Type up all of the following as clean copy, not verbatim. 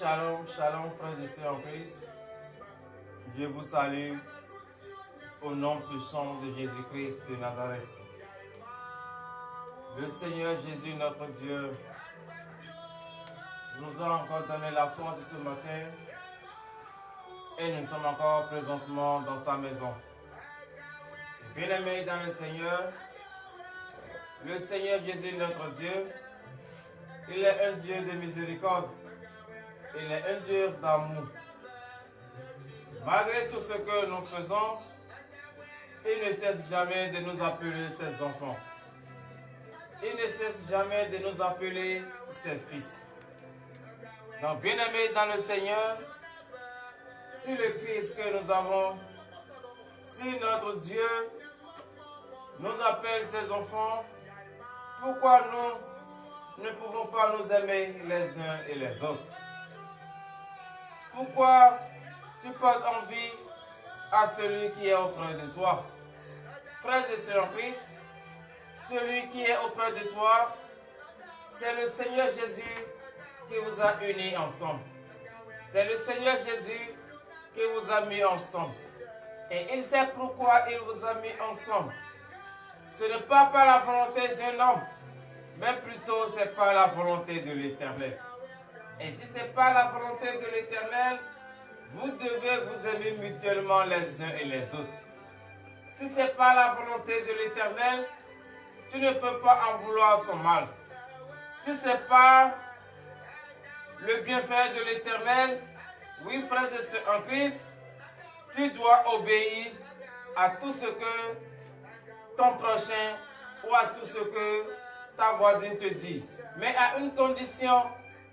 Shalom, shalom, frères et sœurs en Christ. Je vous salue au nom puissant de Jésus-Christ de Nazareth. Le Seigneur Jésus, notre Dieu, nous a encore donné la force ce matin et nous sommes encore présentement dans sa maison. Bien-aimés dans le Seigneur Jésus, notre Dieu, il est un Dieu de miséricorde. Il est un Dieu d'amour. Malgré tout ce que nous faisons, il ne cesse jamais de nous appeler ses enfants. Il ne cesse jamais de nous appeler ses fils. Donc, bien-aimés dans le Seigneur, si le Christ que nous avons, si notre Dieu nous appelle ses enfants, pourquoi nous ne pouvons pas nous aimer les uns et les autres? Pourquoi tu portes envie à celui qui est auprès de toi? Frères et sœurs en Christ, celui qui est auprès de toi, c'est le Seigneur Jésus qui vous a unis ensemble. C'est le Seigneur Jésus qui vous a mis ensemble. Et il sait pourquoi il vous a mis ensemble. Ce n'est pas par la volonté d'un homme, mais plutôt c'est par la volonté de l'Éternel. Et si ce n'est pas la volonté de l'Éternel, vous devez vous aimer mutuellement les uns et les autres. Si ce n'est pas la volonté de l'Éternel, tu ne peux pas en vouloir son mal. Si ce n'est pas le bienfait de l'Éternel, oui, frères et sœurs en Christ, tu dois obéir à tout ce que ton prochain ou à tout ce que ta voisine te dit. Mais à une condition,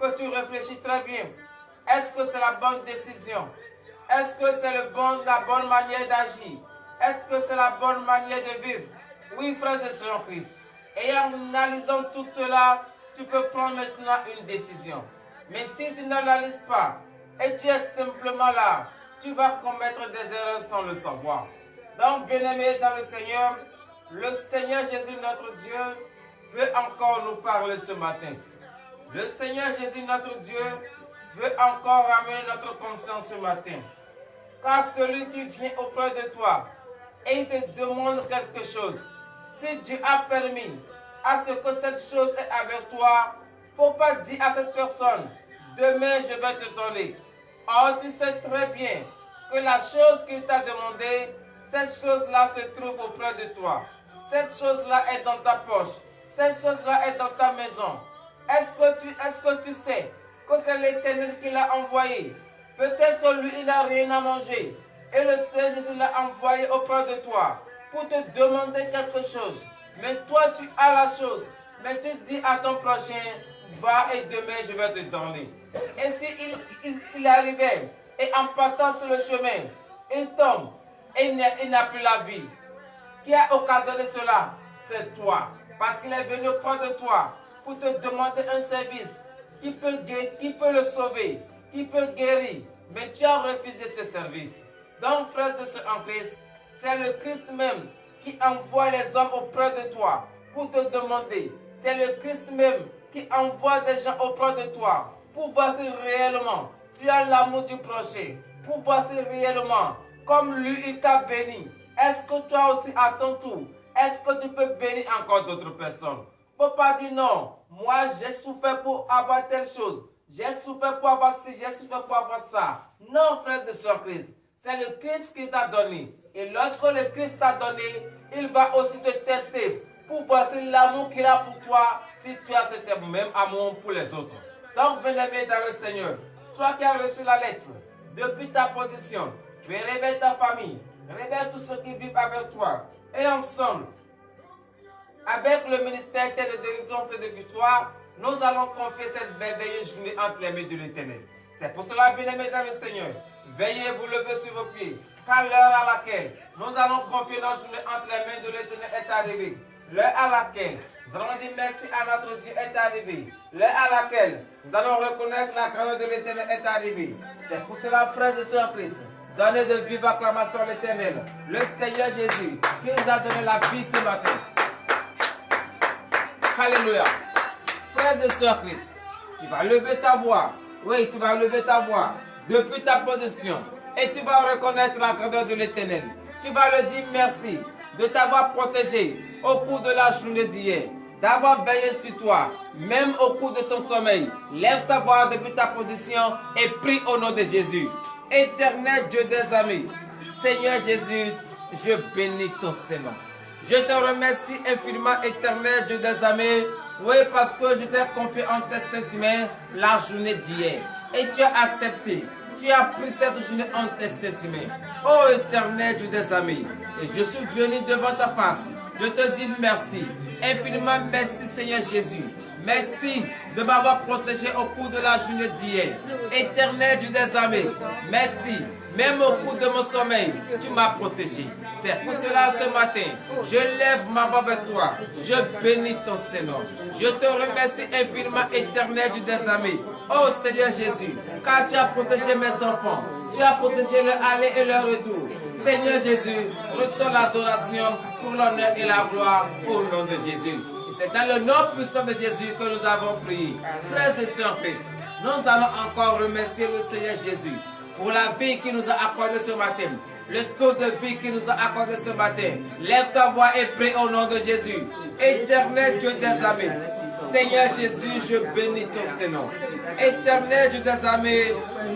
que tu réfléchis très bien. Est-ce que c'est la bonne décision? Est-ce que c'est la bonne manière d'agir? Est-ce que c'est la bonne manière de vivre? Oui, frères et sœurs en Christ. Et en analysant tout cela, tu peux prendre maintenant une décision. Mais si tu n'analyses pas et tu es simplement là, tu vas commettre des erreurs sans le savoir. Donc, bien-aimés dans le Seigneur Jésus, notre Dieu, veut encore nous parler ce matin. Le Seigneur Jésus, notre Dieu, veut encore ramener notre conscience ce matin. Car celui qui vient auprès de toi et il te demande quelque chose, si Dieu a permis à ce que cette chose est avec toi, il ne faut pas dire à cette personne, demain je vais te donner. Or, tu sais très bien que la chose qu'il t'a demandé, cette chose-là se trouve auprès de toi. Cette chose-là est dans ta poche. Cette chose-là est dans ta maison. Est-ce que tu sais que c'est l'Éternel qui l'a envoyé? Peut-être que lui, il n'a rien à manger. Et le Seigneur Jésus l'a envoyé auprès de toi pour te demander quelque chose. Mais toi, tu as la chose. Mais tu dis à ton prochain, va et demain, je vais te donner. Et si il arrivait, et en partant sur le chemin, il tombe, et il n'a plus la vie. Qui a occasionné cela? C'est toi. Parce qu'il est venu auprès de toi pour te demander un service qui peut le sauver, qui peut guérir, mais tu as refusé ce service. Donc, frères et sœurs en Christ, c'est le Christ même qui envoie les hommes auprès de toi pour te demander. C'est le Christ même qui envoie des gens auprès de toi pour voir si réellement tu as l'amour du prochain, pour voir si réellement, comme lui, il t'a béni. Est-ce que toi aussi, à ton tour, est-ce que tu peux bénir encore d'autres personnes? Il ne faut pas dire non, moi j'ai souffert pour avoir telle chose, j'ai souffert pour avoir ci, j'ai souffert pour avoir ça. Non, frères et sœurs Christ, c'est le Christ qui t'a donné. Et lorsque le Christ t'a donné, il va aussi te tester pour voir si l'amour qu'il a pour toi, si tu as ce même amour pour les autres. Donc, bien-aimé dans le Seigneur, toi qui as reçu la lettre, depuis ta position, tu réveilles ta famille, réveille tous ceux qui vivent avec toi. Et ensemble, avec le ministère de délivrance et de victoire, nous allons confier cette merveilleuse journée entre les mains de l'Éternel. C'est pour cela, bien-aimés dans le Seigneur, veillez vous lever sur vos pieds, car l'heure à laquelle nous allons confier notre journée entre les mains de l'Éternel est arrivée. L'heure à laquelle nous allons dire merci à notre Dieu est arrivée. L'heure à laquelle nous allons reconnaître la grandeur de l'Éternel est arrivée. C'est pour cela, frères et sœurs en Christ, donnez de vives acclamations à l'Éternel, le Seigneur Jésus, qui nous a donné la vie ce matin. Alléluia. Frères et sœurs Christ, tu vas lever ta voix Oui, tu vas lever ta voix depuis ta position et tu vas reconnaître la grandeur de l'Éternel. Tu vas le dire merci de t'avoir protégé au cours de la journée d'hier, d'avoir veillé sur toi, même au cours de ton sommeil. Lève ta voix depuis ta position et prie au nom de Jésus. Éternel Dieu des amis, Seigneur Jésus, je bénis ton Saint-Nom. Je te remercie infiniment, éternel Dieu des amis, oui, parce que je t'ai confié en tes saintes mains la journée d'hier. Et tu as accepté, tu as pris cette journée en tes saintes mains. Oh éternel Dieu des amis, et je suis venu devant ta face. Je te dis merci, infiniment merci Seigneur Jésus. Merci de m'avoir protégé au cours de la journée d'hier. Éternel Dieu des amis, merci. Même au cours de mon sommeil, tu m'as protégé. C'est pour cela ce matin, je lève ma voix vers toi. Je bénis ton Seigneur. Je te remercie infiniment, éternel Dieu des amis. Oh Seigneur Jésus, car tu as protégé mes enfants. Tu as protégé leur aller et leur retour. Seigneur Jésus, reçois l'adoration pour l'honneur et la gloire au nom de Jésus. C'est dans le nom puissant de Jésus que nous avons prié. Frères et sœurs en Christ, nous allons encore remercier le Seigneur Jésus pour la vie qu'il nous a accordée ce matin. Le saut de vie qu'il nous a accordé ce matin. Lève ta voix et prie au nom de Jésus. Éternel Dieu des amis, Seigneur Jésus, je bénis ton Saint-Nom. Éternel Dieu des amis,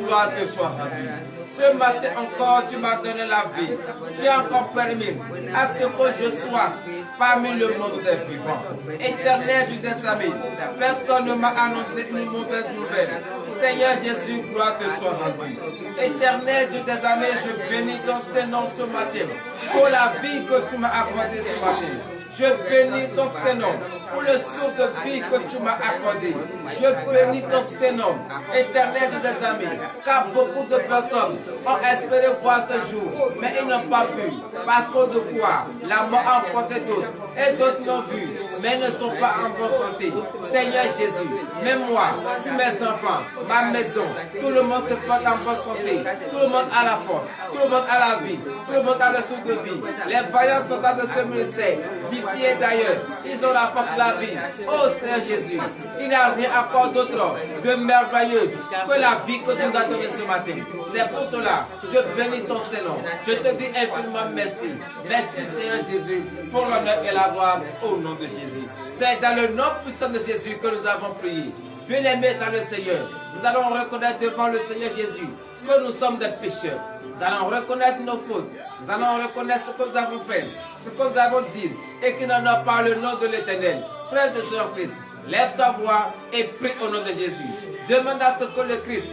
gloire te soit rendue. Ce matin encore, tu m'as donné la vie. Tu as encore permis à ce que je sois parmi le monde des vivants. Éternel Dieu des amis, personne ne m'a annoncé une mauvaise nouvelle. Seigneur Jésus, gloire te soit rendue. Éternel Dieu des amis, je bénis ton Saint-Nom ce matin pour la vie que tu m'as accordée ce matin. Je bénis ton Saint-Nom pour le souffle de vie que tu m'as accordé. Je bénis ton Saint-Nom, éternel des amis, car beaucoup de personnes ont espéré voir ce jour, mais ils n'ont pas vu. Parce que de quoi la mort a emporté d'autres, et d'autres l'ont vu, mais ne sont pas en bonne santé. Seigneur Jésus, même moi, sur mes enfants, ma maison, tout le monde se porte en bonne santé. Tout le monde a la force, tout le monde a la vie, tout le monde a le souffle de vie. Les vaillants soldats de ce ministère, d'ici et d'ailleurs, ils ont la force de la vie. Oh Seigneur Jésus, il n'y a rien encore d'autre de merveilleux que la vie que tu nous as donnée ce matin. C'est pour cela, je bénis ton Seigneur. Je te dis infiniment merci. Merci Seigneur Jésus pour l'honneur et la gloire au nom de Jésus. C'est dans le nom puissant de Jésus que nous avons prié. Bien-aimés dans le Seigneur, nous allons reconnaître devant le Seigneur Jésus que nous sommes des pécheurs. Nous allons reconnaître nos fautes. Nous allons reconnaître ce que nous avons fait, ce que nous avons dit et qui n'en a pas le nom de l'Éternel. Frères et sœurs en Christ, lève ta voix et prie au nom de Jésus. Demande à ce que le Christ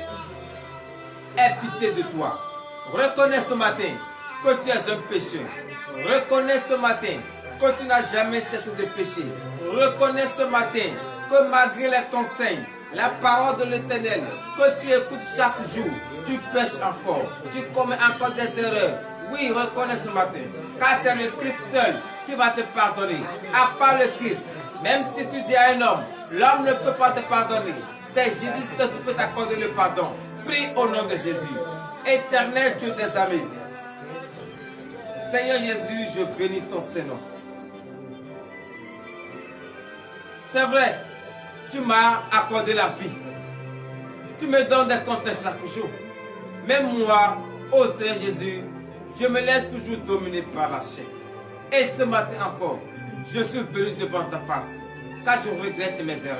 ait pitié de toi. Reconnais ce matin que tu es un pécheur. Reconnais ce matin que tu n'as jamais cessé de pécher. Reconnais ce matin que malgré les conseils, la parole de l'Éternel, que tu écoutes chaque jour, tu pêches encore, tu commets encore des erreurs. Oui, reconnais ce matin, car c'est le Christ seul qui va te pardonner. À part le Christ, même si tu dis à un homme, l'homme ne peut pas te pardonner. C'est Jésus seul qui peut t'accorder le pardon. Prie au nom de Jésus. Éternel Dieu des amis. Seigneur Jésus, je bénis ton Saint-Nom. C'est vrai, tu m'as accordé la vie. Tu me donnes des conseils chaque jour. Même moi, ô Seigneur Jésus, je me laisse toujours dominer par la chair. Et ce matin encore, je suis venu devant ta face, car je regrette mes erreurs.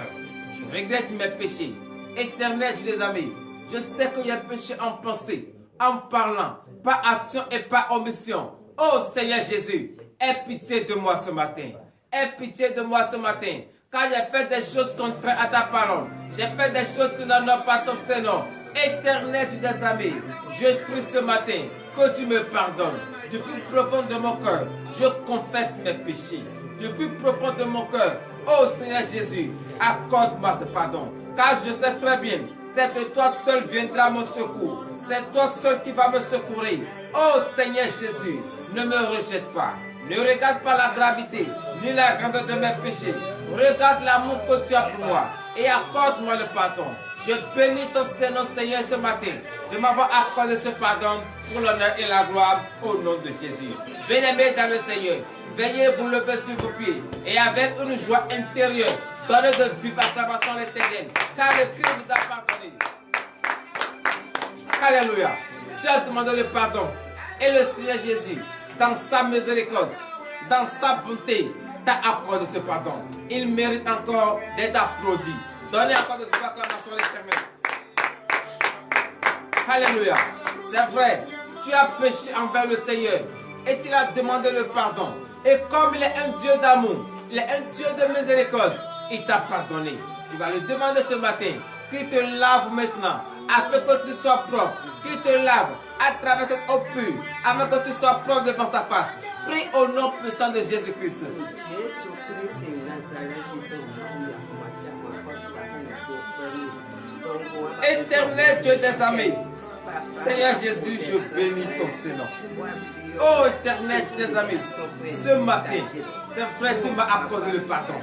Je regrette mes péchés. Éternel Dieu des amis, je sais qu'il y a péché en pensée, en parlant, par action et par omission. Oh Seigneur Jésus, aie pitié de moi ce matin. Aie pitié de moi ce matin. Car j'ai fait des choses contraires à ta parole. J'ai fait des choses qui n'en ont pas ton Seigneur. Éternel Dieu des amis, je prie ce matin que tu me pardonnes. Du plus profond de mon cœur, je confesse mes péchés. Du plus profond de mon cœur, oh Seigneur Jésus, accorde-moi ce pardon. Car je sais très bien, c'est que toi seul viendras à mon secours. C'est toi seul qui va me secourir. Oh Seigneur Jésus, ne me rejette pas. Ne regarde pas la gravité, ni la grandeur de mes péchés. Regarde l'amour que tu as pour moi et accorde-moi le pardon. Je bénis ton Seigneur, Seigneur, ce matin de m'avoir accordé ce pardon pour l'honneur et la gloire au nom de Jésus. Bien-aimés dans le Seigneur, veillez vous lever sur vos pieds et avec une joie intérieure, donnez de vivre acclamation à l'Éternel, car le Christ vous a pardonné. Alléluia. Tu as demandé le pardon. Et le Seigneur Jésus, dans sa miséricorde, dans sa bonté, t'a accordé ce pardon. Il mérite encore d'être applaudi. Donnez encore de votre acclamation à l'Éternel. Alléluia. C'est vrai, tu as péché envers le Seigneur et tu as demandé le pardon. Et comme il est un Dieu d'amour, il est un Dieu de miséricorde, il t'a pardonné. Tu vas lui demander ce matin qu'il te lave maintenant, afin que tu sois propre, qu'il te lave à travers cette eau pure, afin que tu sois propre devant sa face. Prie au nom puissant de Jésus-Christ. Éternel Dieu des armées, Seigneur Jésus, je bénis ton Seigneur. Oh éternel des amis, ce matin, c'est vrai, tu m'as accordé le pardon.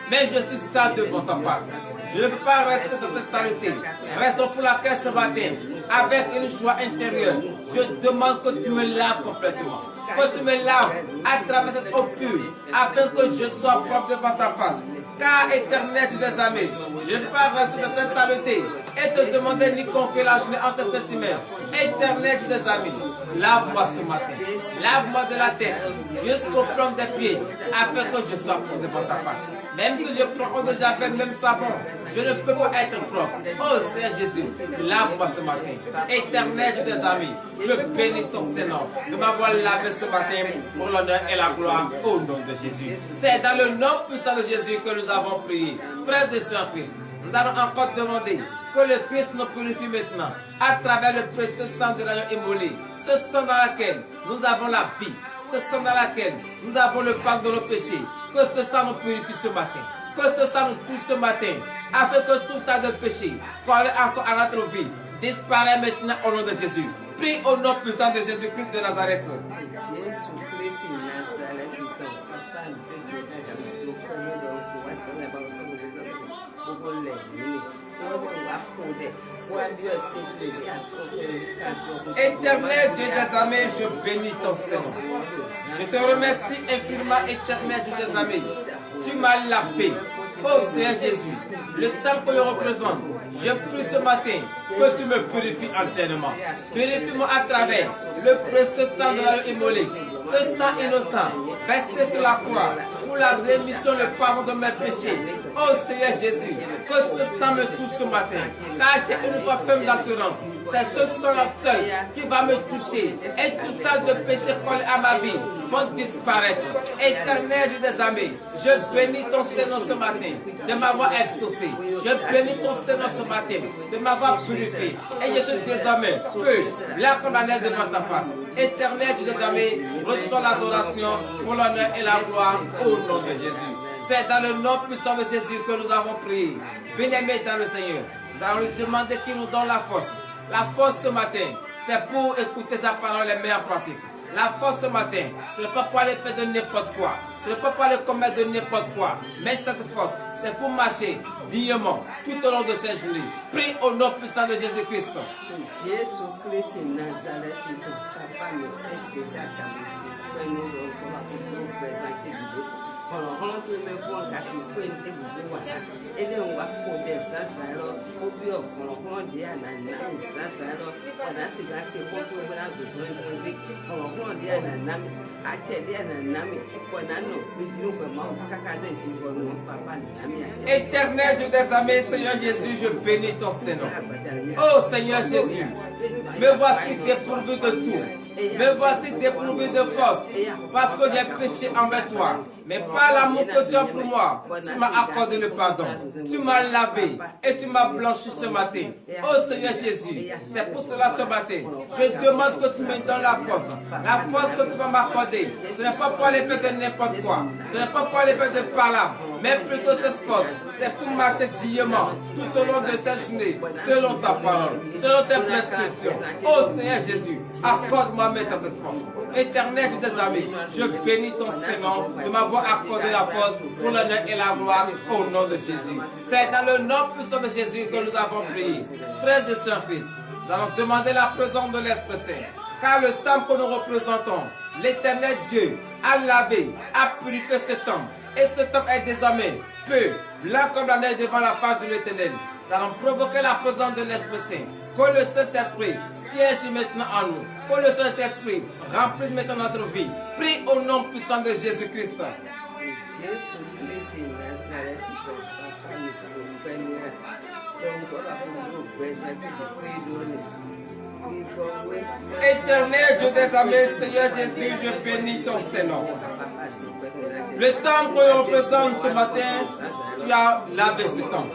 Mais je suis sale devant ta face. Je ne peux pas rester dans cette saleté. Raison pour laquelle ce matin, avec une joie intérieure, je demande que tu me laves complètement. Que tu me laves à travers cette eau pure, afin que je sois propre devant ta face. Car éternel des amis, je ne peux pas rester dans cette saleté et te demander ni confier la journée entre tes mains. Éternel des amis, lave-moi ce matin. Lave-moi de la tête jusqu'au plomb des pieds, afin que je sois propre devant ta face. Même si je prends de javel, même savon, je ne peux pas être propre. Oh Seigneur Jésus, lave-moi ce matin. Éternel des amis, je bénis ton Seigneur de m'avoir lavé ce matin pour l'honneur et la gloire au nom de Jésus. C'est dans le nom puissant de Jésus que nous avons prié. Frères et sœurs en Christ, nous allons encore demander que le Christ nous purifie maintenant à travers le précieux sang de l'agneau immolé. Ce sang dans lequel nous avons la vie. Ce sang dans lequel nous avons le pardon de nos péchés. Que ce sang nous purifie ce matin. Que ce sang nous touche ce matin. Afin que tout tas de péché collé encore à notre vie disparaît maintenant au nom de Jésus. Prie au nom puissant de Jésus-Christ de Nazareth. Éternel Dieu des armées, je bénis ton Seigneur. Je te remercie infiniment, éternel Dieu des armées. Tu m'as lavé. Oh Seigneur Jésus, le temps que je représente, je prie ce matin que tu me purifies entièrement. Purifie-moi à travers le précieux sang de l'agneau immolé. Ce sang innocent, versé sur la croix, pour la rémission, le pardon de mes péchés. Oh Seigneur Jésus, que ce sang me touche ce matin, car j'ai une voix ferme d'assurance. C'est ce sang-là seul qui va me toucher. Et tout tas de péchés collés à ma vie vont disparaître. Éternel Dieu des armées, je bénis ton Seigneur ce matin de m'avoir exaucé. Je bénis ton Seigneur ce matin de m'avoir purifié. Et je suis désormais peu, là condamné devant ta face. Éternel Dieu des armées, reçois l'adoration pour l'honneur et la gloire au nom de Jésus. C'est dans le nom puissant de Jésus que nous avons prié. Bien-aimés dans le Seigneur, nous allons lui demander qu'il nous donne la force. La force ce matin, c'est pour écouter sa parole et les mettre en pratique. La force ce matin, ce n'est pas pour aller faire de n'importe quoi. Ce n'est pas pour aller commettre de n'importe quoi. Mais cette force, c'est pour marcher dignement tout au long de ces journées. Prie au nom puissant de Jésus-Christ. Jésus-Christ Nazareth, papa me sait déjà quand nous présenter Éternel Dieu des armées, Seigneur Jésus, je bénis ton Seigneur. Oh Seigneur Jésus, me voici dépourvu de tout. Me voici dépourvu de force, parce que j'ai péché envers toi. Mais par l'amour que tu as pour moi, tu m'as accordé le pardon. Tu m'as lavé et tu m'as blanchi ce matin. Oh Seigneur Jésus, c'est pour cela ce matin, je demande que tu me donnes la force. La force que tu vas m'accorder, ce n'est pas pour aller faire de n'importe quoi. Ce n'est pas pour aller faire de par là. Mais plutôt cette force, c'est pour marcher dignement tout au long de cette journée, selon ta parole, selon tes prescriptions. Oh Seigneur Jésus, accorde-moi maintenant cette force. Éternel Dieu des armées, je bénis ton Seigneur de m'avoir accordé la force pour l'honneur et la gloire au nom de Jésus. C'est dans le nom puissant de Jésus que nous avons prié. Frères et sœurs Christ, nous allons demander la présence de l'Esprit Saint. Car le temple que nous représentons, l'Éternel Dieu a lavé, a purifié ce temple. Et ce temple est désormais peu, blanc comme la neige devant la face de l'Éternel. Nous allons provoquer la présence de l'Esprit Saint Que le Saint-Esprit siège maintenant en nous. Que le Saint-Esprit remplisse maintenant notre vie. Prie au nom puissant de Jésus-Christ. Éternel Dieu des armées, Seigneur Jésus, je bénis ton Saint-Nom. Le temps qu'on représente ce matin, tu as lavé ce temps.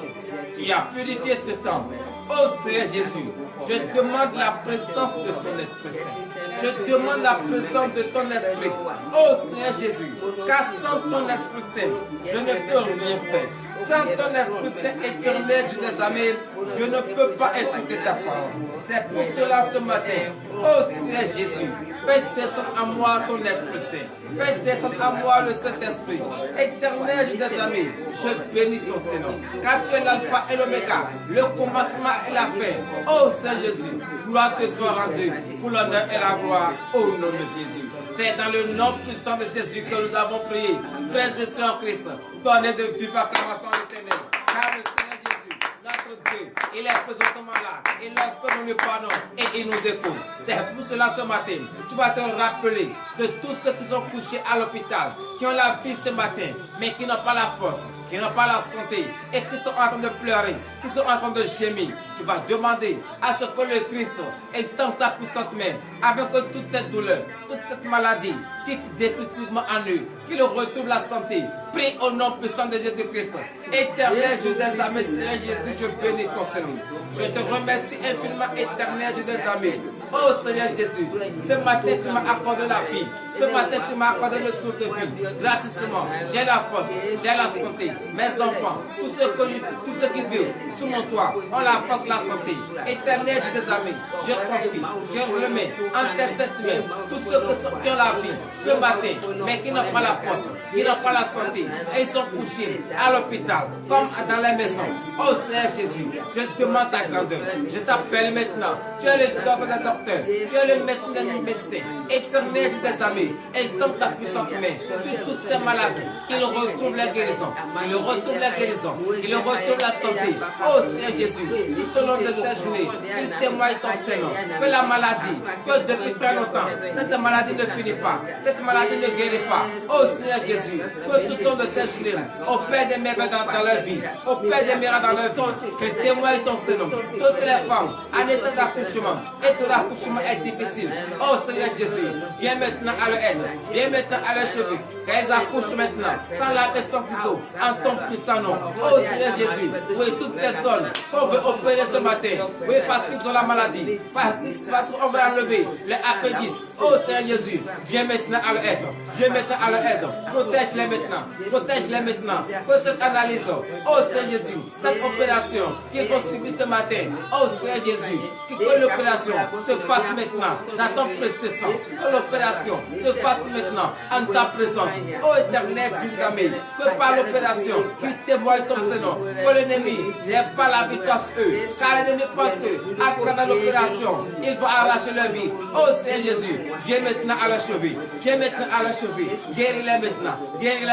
Tu as purifié ce temps. Oh Seigneur Jésus, je demande la présence de son Esprit Saint. Je demande la présence de ton Esprit. Oh Seigneur Jésus, car sans ton Esprit Saint, je ne peux rien faire. Sans ton Esprit Saint éternel Dieu des armées, je ne peux pas écouter ta parole. C'est pour cela ce matin, oh Seigneur Jésus, fais descendre à moi ton Esprit Saint. Fais descendre à moi le Saint-Esprit. Éternel Dieu des armées, je bénis ton Seigneur. Car tu es l'alpha et l'oméga, le commencement et la fin. Oh Seigneur Jésus, gloire te soit rendue pour l'honneur et la gloire au nom de Jésus. C'est dans le nom puissant de Jésus que nous avons prié. Frères et sœurs en Christ, donnez de vives acclamations à l'Éternel. Car le Seigneur Jésus, notre Dieu, il est présentement là. Et lorsque nous lui parlons, et il nous écoute. C'est pour cela ce matin, tu vas te rappeler de tous ceux qui sont couchés à l'hôpital, qui ont la vie ce matin, mais qui n'ont pas la force, qui n'ont pas la santé, et qui sont en train de pleurer, qui sont en train de gémir. Tu vas demander à ce que le Christ étende sa puissante main, avec que toute cette douleur, toute cette maladie, quitte définitivement en eux, qu'il retrouve la santé. Prie au nom puissant de Jésus-Christ. Éternel Dieu des armées, Seigneur Jésus, je bénis ton Seigneur. Je te remercie infiniment, éternel Dieu des armées. Oh Seigneur Jésus, ce matin tu m'as accordé la vie. Ce matin tu m'as accordé le souffle de vie. Gratuitement, j'ai la force, j'ai la santé. Mes enfants, tous ceux qui vivent sous mon toit ont la force, la santé. Éternel Dieu des armées, je confie, je remets en tes saintes mains tous ceux qui ont la vie ce matin, mais qui n'ont pas la force, qui n'ont pas la santé, et ils sont couchés à l'hôpital, comme dans les maisons. Oh Seigneur Jésus, je demande ta grandeur. Je t'appelle maintenant. Tu es le docteur des docteurs, tu es le médecin des médecins. Éternel des armées, étends ta puissante main sur toutes ces maladies, qu'ils retrouvent la guérison, qu'ils retrouvent la guérison, qu'ils retrouvent la santé. Oh Seigneur Jésus, tout au long de cette journée, qu'ils témoignent ton Seigneur, que la maladie, que depuis très longtemps, cette maladie ne finit pas, cette maladie ne guérit pas. Oh Seigneur Jésus, que tout au long de cette journée, au Père des merveilles dans leur vie, au Père des miracles dans leur vie, que témoigne ton Seigneur. Toutes les femmes en état d'accouchement, et tout l'accouchement est difficile. Oh Seigneur Jésus, viens maintenant à leur aide, viens maintenant à leur cheveux, qu'elles accouchent maintenant, sans la présence d'Iso, en ton puissant nom. Oh Seigneur Jésus, oui, toute personne qu'on veut opérer ce matin, oui, parce qu'ils ont la maladie, parce qu'on veut enlever les appendices. Oh Seigneur Jésus, viens maintenant à leur aide, viens maintenant à leur aide, protège-les maintenant, protège-les maintenant, que cette analyse, oh Seigneur Jésus, cette opération qu'ils vont subir ce matin, oh Seigneur Jésus, que l'opération se fasse maintenant dans ton précieux sang, que l'opération se fasse maintenant en ta présence, oh éternel Dieu des armées, que par l'opération, qu'ils témoignent ton Seigneur, que l'ennemi n'ait pas la victoire sur eux, car l'ennemi pense que à travers l'opération, il va arracher leur vie. Oh Seigneur Jésus, viens maintenant à leur cheville, viens maintenant à leur cheville, guéris-les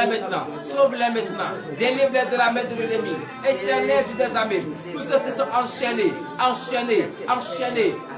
maintenant, sauve-les maintenant, délivre-les de la main de l'ennemi. Éternel Dieu des armées, tous ceux qui sont enchaînés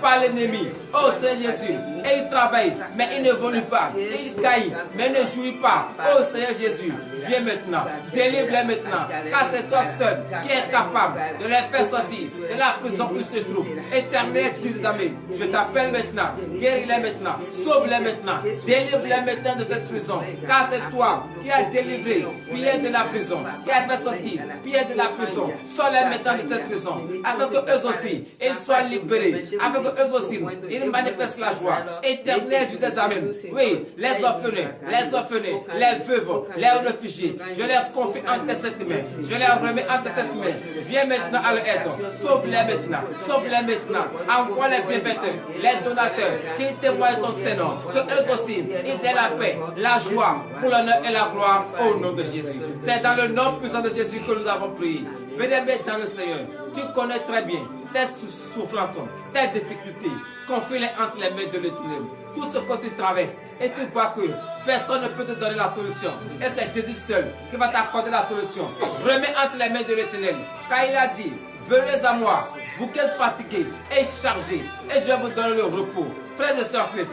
par l'ennemi. Oh Seigneur Jésus, et ils travaillent, mais ils n'évoluent pas, ils caillent, mais ne jouissent pas. Oh Seigneur Jésus, viens maintenant, délivre-les maintenant, car c'est toi seul qui es capable de les faire sortir de la prison où ils se trouvent. Éternel Dieu des armées, je t'appelle maintenant, guéris-les maintenant, sauve-les maintenant, délivre-les maintenant de cette prison, car c'est toi qui as délivré Pierre de la prison, qui as fait sortir Pierre de la prison. Sors-les maintenant de cette prison, afin que eux aussi, ils soient libérés, afin que eux aussi, ils manifestent la joie. Éternel Dieu des armées, oui, les orphelins, les veuves, les réfugiés, je les confie en tes saintes mains, je les remets en tes saintes mains. Viens maintenant à leur aide, sauve-les maintenant, envoie les bienfaiteurs, les donateurs, qu'ils témoignent ton Seigneur, que eux aussi, ils aient la paix, la joie, pour l'honneur et la gloire au nom de Jésus. C'est dans le nom puissant de Jésus que nous avons prié. Bien-aimé dans le Seigneur, tu connais très bien tes souffrances, tes difficultés. Confie-les entre les mains de l'Éternel. Tout ce que tu traverses, et tu vois que personne ne peut te donner la solution. Et c'est Jésus seul qui va t'accorder la solution. Remets entre les mains de l'Éternel. Car il a dit, venez à moi, vous qui êtes fatigués et chargés, et je vais vous donner le repos. Frères et sœurs Christ,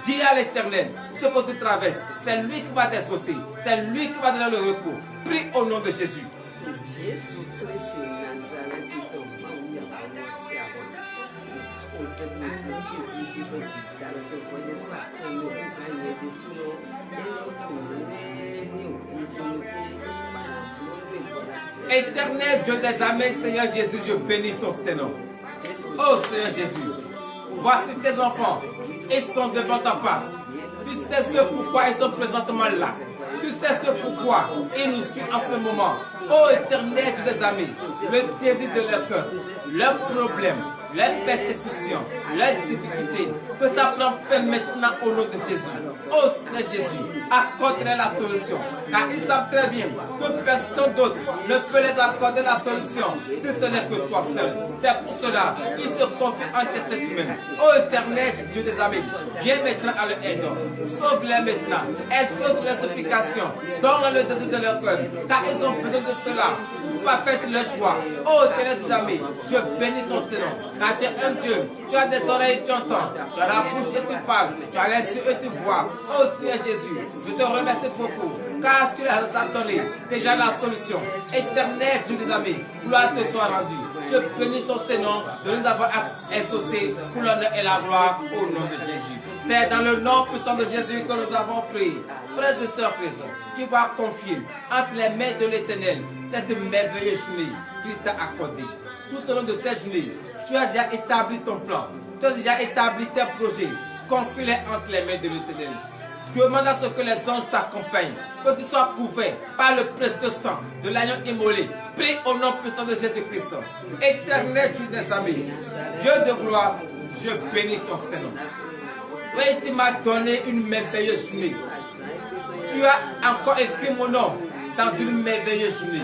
dis à l'Éternel ce que tu traverses. C'est lui qui va t'exaucer. C'est lui qui va donner le repos. Prie au nom de Jésus. Éternel Dieu des armées, Seigneur Jésus, je bénis ton Seigneur. Oh Seigneur Jésus, voici tes enfants, ils sont devant ta face. Tu sais ce pourquoi ils sont présentement là. Tu sais ce pourquoi ils nous suivent en ce moment. Oh Éternel Dieu des armées, le désir de leur cœur, leurs problèmes, leurs persécutions, leurs difficultés, que ça prend fin maintenant au nom de Jésus. Oh Seigneur Jésus, accorde-leur la solution, car ils savent très bien que personne d'autre ne peut les accorder la solution si ce n'est que toi seul. C'est pour cela qu'ils se confient en tes eux-mêmes. Oh Éternel Dieu des armées, viens maintenant à leur aide. Sauve-les maintenant, exauce leurs supplications, donne le désir de leur cœur, car ils ont besoin de cela pour parfaire leur joie. Oh Éternel des armées, je bénis ton Seigneur, car tu es un Dieu, tu as des oreilles et tu entends, tu as la bouche et tu parles, tu as les yeux et tu vois. Oh Seigneur Jésus, je te remercie beaucoup, car tu as donné déjà la solution. Éternel Dieu des armées, gloire te soit rendue. Je bénis ton Seigneur de nous avoir exaucés pour l'honneur et la gloire au nom de Jésus. C'est dans le nom puissant de Jésus que nous avons prié. Frères et sœurs Christ, tu vas confier entre les mains de l'Éternel cette merveilleuse journée qu'il t'a accordée. Tout au long de cette journée, tu as déjà établi ton plan, tu as déjà établi tes projets. Confie-les entre les mains de l'Éternel. Demande à ce que les anges t'accompagnent, que tu sois couvert par le précieux sang de l'agneau immolé. Prie au nom puissant de Jésus-Christ. Éternel Dieu des armées, Dieu de gloire, je bénis ton Seigneur. Oui, tu m'as donné une merveilleuse journée. Tu as encore écrit mon nom dans une merveilleuse journée.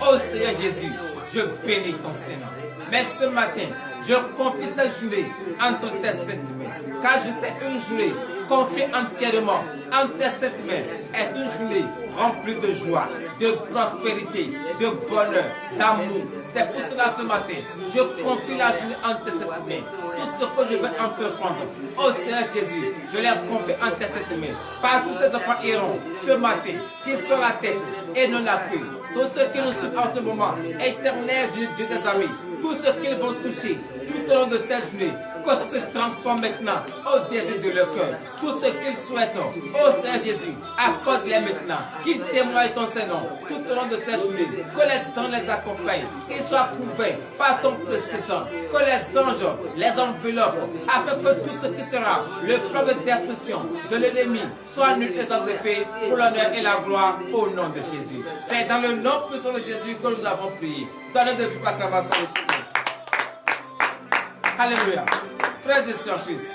Oh Seigneur Jésus, je bénis ton Seigneur. Mais ce matin, je confie cette journée entre tes saintes mains. Car je sais une journée confiée entièrement entre tes saintes mains est une journée remplie de joie, de prospérité, de bonheur, d'amour. C'est pour cela ce matin, je confie la journée entre tes saintes mains. Tout ce que je vais entreprendre, oh Seigneur Jésus, je les confie entre tes saintes mains. Par tous tes enfants iront ce matin, qu'ils soient la tête et non la queue. Tous ceux qui nous suivent en ce moment, éternel Dieu des amis, tous ceux qu'ils vont toucher tout au long de cette journée, que ça se transforme maintenant au désir de leur cœur. Tout ce qu'ils souhaitent, oh Seigneur Jésus, accorde-les maintenant, qu'ils témoignent ton Seigneur tout au long de cette journée, que les anges les accompagnent, qu'ils soient couverts par ton précieux sang, que les anges les enveloppent, afin que tout ce qui sera le plan de destruction de l'ennemi soit nul et sans effet pour l'honneur et la gloire au nom de Jésus. C'est dans le nom puissant de Jésus que nous avons prié. Donnez de vive acclamation. Alléluia. Frères et sœurs Christ,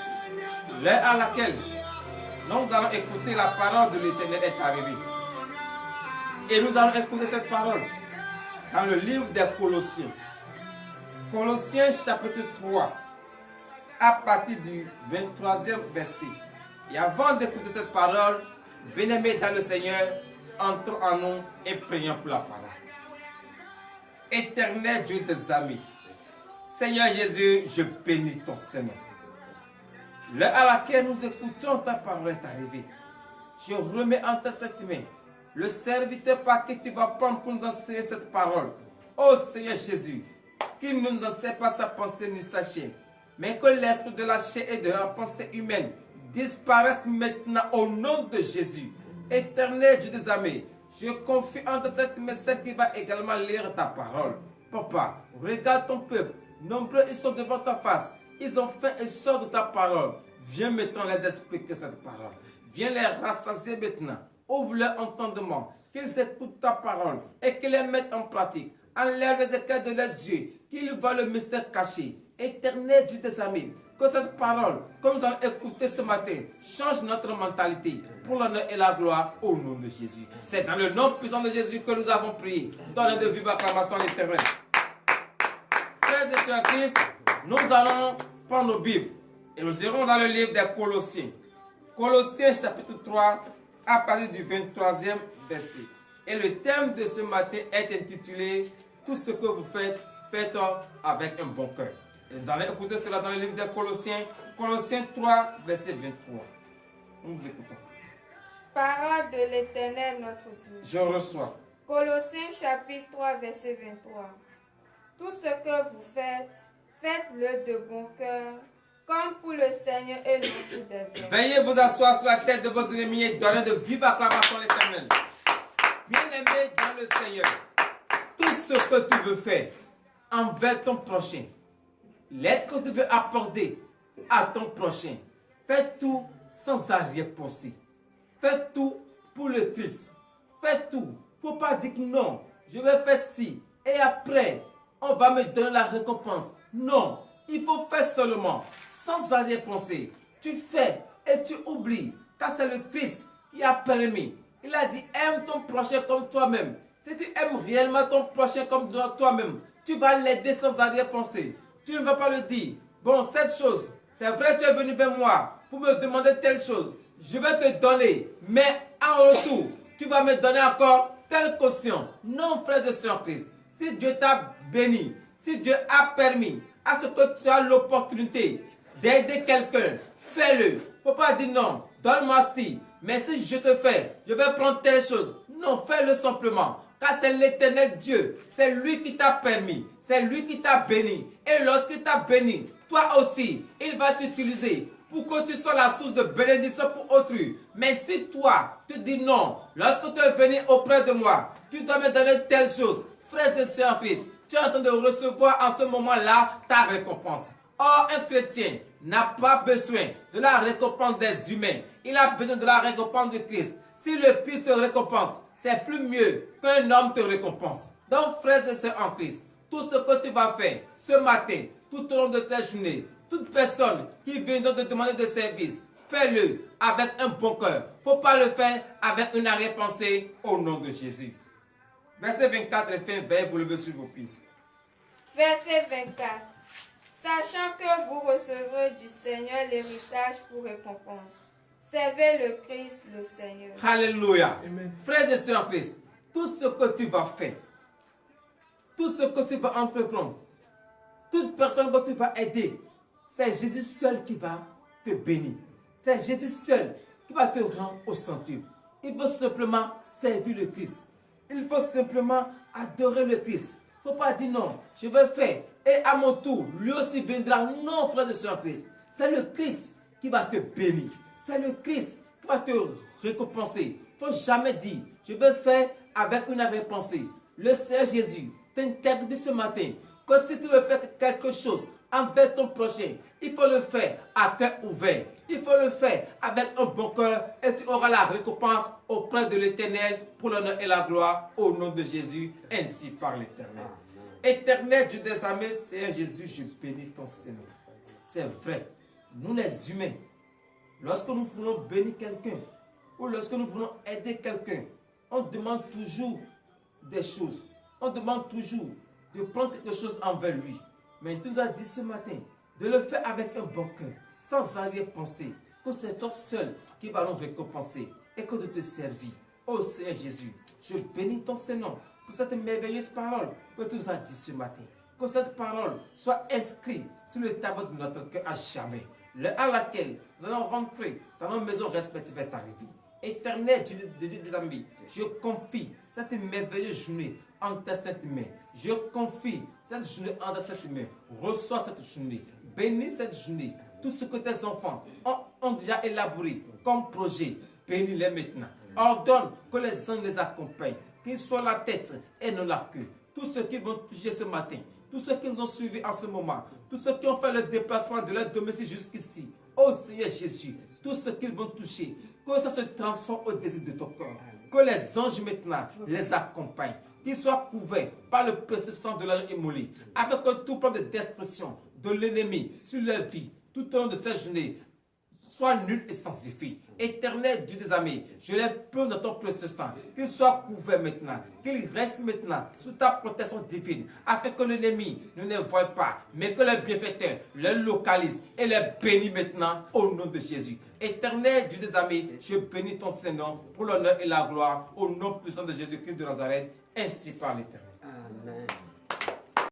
l'heure à laquelle nous allons écouter la parole de l'Éternel est arrivée. Et nous allons écouter cette parole dans le livre des Colossiens. Colossiens chapitre 3, à partir du 23e verset. Et avant d'écouter cette parole, bien-aimés dans le Seigneur, entrons en nous et prions pour la parole. Éternel Dieu des amis, Seigneur Jésus, je bénis ton Seigneur. L'heure à laquelle nous écoutons ta parole est arrivée. Je remets en ta sainte main le serviteur par qui tu vas prendre pour nous enseigner cette parole. Oh Seigneur Jésus, qu'il ne nous enseigne pas sa pensée ni sa chair, mais que l'esprit de la chair et de la pensée humaine disparaisse maintenant au nom de Jésus. Éternel Dieu des armées, je confie en ta sainte main celle qui va également lire ta parole. Papa, regarde ton peuple. Nombreux ils sont devant ta face. Ils ont faim et soif de ta parole. Viens maintenant les expliquer cette parole. Viens les rassasier maintenant. Ouvre leur entendement. Qu'ils écoutent ta parole et qu'ils les mettent en pratique. Enlève les écailles de leurs yeux. Qu'ils voient le mystère caché. Éternel Dieu des amis, que cette parole que nous allons écouter ce matin change notre mentalité pour l'honneur et la gloire au nom de Jésus. C'est dans le nom puissant de Jésus que nous avons prié. Donnez de vive acclamation à l'Éternel. Frères et sœurs Christ, nous allons prendre nos Bibles et nous irons dans le livre des Colossiens. Colossiens chapitre 3 à partir du 23e verset. Et le thème de ce matin est intitulé « Tout ce que vous faites, faites avec un bon cœur ». Nous allons écouter cela dans le livre des Colossiens, Colossiens 3, verset 23. Nous vous écoutons. Parole de l'Éternel notre Dieu. Je reçois. Colossiens chapitre 3, verset 23. Tout ce que vous faites, faites-le de bon cœur, comme pour le Seigneur et non pour des hommes. Veuillez vous asseoir sur la tête de vos ennemis et donner de vives acclamations à l'Éternel. Bien-aimé dans le Seigneur, tout ce que tu veux faire envers ton prochain, l'aide que tu veux apporter à ton prochain, fais tout sans arrière-pensée. Fais tout pour le Christ. Fais tout. Il ne faut pas dire que non, je vais faire ci et après, on va me donner la récompense. Non, il faut faire seulement, sans arrière-pensée. Tu fais et tu oublies, car c'est le Christ qui a permis. Il a dit, aime ton prochain comme toi-même. Si tu aimes réellement ton prochain comme toi-même, tu vas l'aider sans arrière-pensée. Tu ne vas pas le dire, bon, cette chose, c'est vrai, tu es venu vers moi pour me demander telle chose. Je vais te donner, mais en retour, tu vas me donner encore telle caution. Non, frères et sœurs en Christ. Si Dieu t'a béni, si Dieu a permis à ce que tu as l'opportunité d'aider quelqu'un, fais-le. Il ne faut pas dire non, donne-moi ci. Mais si je te fais, je vais prendre telle chose. Non, fais-le simplement. Car c'est l'Éternel Dieu. C'est lui qui t'a permis. C'est lui qui t'a béni. Et lorsqu'il t'a béni, toi aussi, il va t'utiliser pour que tu sois la source de bénédiction pour autrui. Mais si toi, tu dis non, lorsque tu es venu auprès de moi, tu dois me donner telle chose. Frères et sœurs en Christ, tu es en train de recevoir en ce moment-là ta récompense. Or, un chrétien n'a pas besoin de la récompense des humains. Il a besoin de la récompense de Christ. Si le Christ te récompense, c'est plus mieux qu'un homme te récompense. Donc, frères et sœurs en Christ, tout ce que tu vas faire ce matin, tout au long de cette journée, toute personne qui vient te demander de service, fais-le avec un bon cœur. Il ne faut pas le faire avec une arrière-pensée au nom de Jésus. Verset 24 et fin, veuillez vous lever sur vos pieds. Verset 24. Sachant que vous recevrez du Seigneur l'héritage pour récompense. Servez le Christ, le Seigneur. Alléluia. Frères et sœurs en Christ, tout ce que tu vas faire, tout ce que tu vas entreprendre, toute personne que tu vas aider, c'est Jésus seul qui va te bénir. C'est Jésus seul qui va te rendre au centuple. Il faut simplement servir le Christ. Il faut simplement adorer le Christ. Il ne faut pas dire non, je vais faire. Et à mon tour, lui aussi viendra. Non, frère de sœur Christ. C'est le Christ qui va te bénir. C'est le Christ qui va te récompenser. Il ne faut jamais dire, je vais faire avec une arrière-pensée. Le Seigneur Jésus t'interdit ce matin que si tu veux faire quelque chose envers ton prochain, il faut le faire à cœur ouvert. Il faut le faire avec un bon cœur et tu auras la récompense auprès de l'Éternel pour l'honneur et la gloire au nom de Jésus, ainsi par l'Éternel. Éternel Dieu des armées, Seigneur Jésus, je bénis ton Seigneur. C'est vrai, nous les humains, lorsque nous voulons bénir quelqu'un ou lorsque nous voulons aider quelqu'un, on demande toujours des choses. On demande toujours de prendre quelque chose envers lui. Mais tu nous as dit ce matin de le faire avec un bon cœur, sans arrière-pensée, que c'est toi seul qui va nous récompenser et que de te servir. Oh Seigneur Jésus, je bénis ton Saint-Nom pour cette merveilleuse parole que tu nous as dit ce matin. Que cette parole soit inscrite sur le tableau de notre cœur à jamais. L'heure à laquelle nous allons rentrer dans nos maisons respectives est arrivée. Éternel Dieu des amis, je confie cette merveilleuse journée en ta sainte main. Je confie cette journée en ta sainte main. Reçois cette journée. Bénis cette journée. Tout ce que tes enfants ont déjà élaboré comme projet, bénis-les maintenant. Ordonne que les anges les accompagnent, qu'ils soient la tête et non la queue. Tous ceux qui vont toucher ce matin, tous ceux qui nous ont suivis en ce moment, tous ceux qui ont fait le déplacement de leur domicile jusqu'ici, ô Seigneur Jésus, tous ceux qui vont toucher, que ça se transforme au désir de ton cœur. Que les anges maintenant les accompagnent, qu'ils soient couverts par le précieux sang de leur immolé, avec tout plan de destruction de l'ennemi sur leur vie, tout au long de cette journée, soit nul et sans effet. Éternel Dieu des armées, je les plonge dans ton précieux sang, qu'ils soient couverts maintenant, qu'ils restent maintenant sous ta protection divine, afin que l'ennemi ne les voie pas, mais que le bienfaiteur les localise et les bénit maintenant au nom de Jésus. Éternel Dieu des armées, je bénis ton Saint-Nom pour l'honneur et la gloire au nom puissant de Jésus-Christ de Nazareth, ainsi par l'Éternel.